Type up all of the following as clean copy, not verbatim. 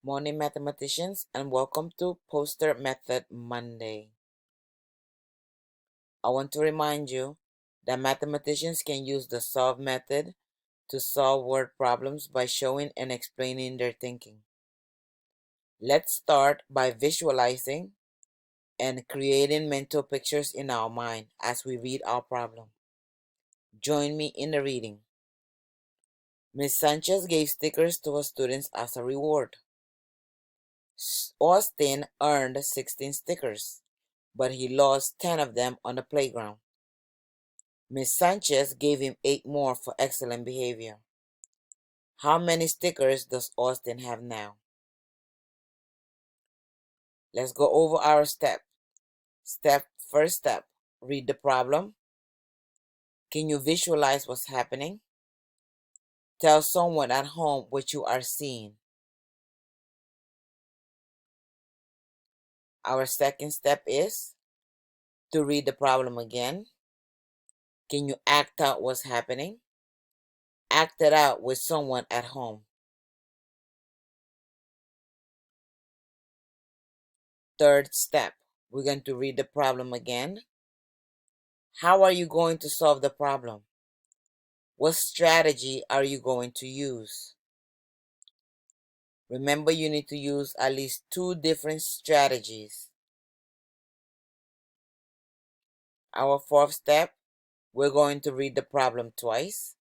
Morning mathematicians, and welcome to Poster Method Monday. I want to remind you that mathematicians can use the solve method to solve word problems by showing and explaining their thinking. Let's start by visualizing and creating mental pictures in our mind as we read our problem. Join me in the reading. Ms. Sanchez gave stickers to her students as a reward. Austin earned 16 stickers, but he lost 10 of them on the playground. Ms. Sanchez gave him 8 more for excellent behavior. How many stickers does Austin have now? Let's go over our first step, read the problem. Can you visualize what's happening? Tell someone at home what you are seeing. Our second step is to read the problem again. Can you act out what's happening? Act it out with someone at home. Third step, we're going to read the problem again. How are you going to solve the problem? What strategy are you going to use? Remember, you need to use at least 2 different strategies. Our fourth step, we're going to read the problem twice,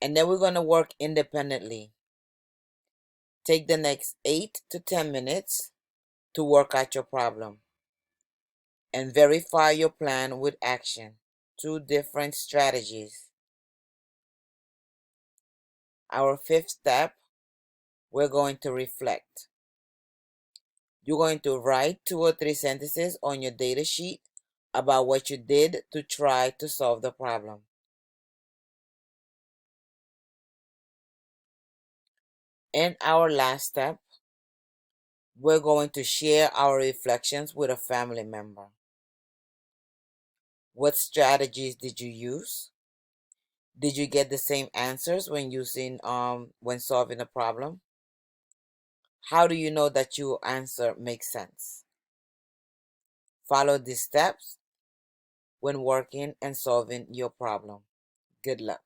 and then we're going to work independently. Take the next 8 to 10 minutes to work out your problem and verify your plan with action. 2 different strategies. Our fifth step, we're going to reflect. You're going to write 2 or 3 sentences on your data sheet about what you did to try to solve the problem. In our last step, we're going to share our reflections with a family member. What strategies did you use? Did you get the same answers when solving a problem? How do you know that your answer makes sense? Follow these steps when working and solving your problem. Good luck.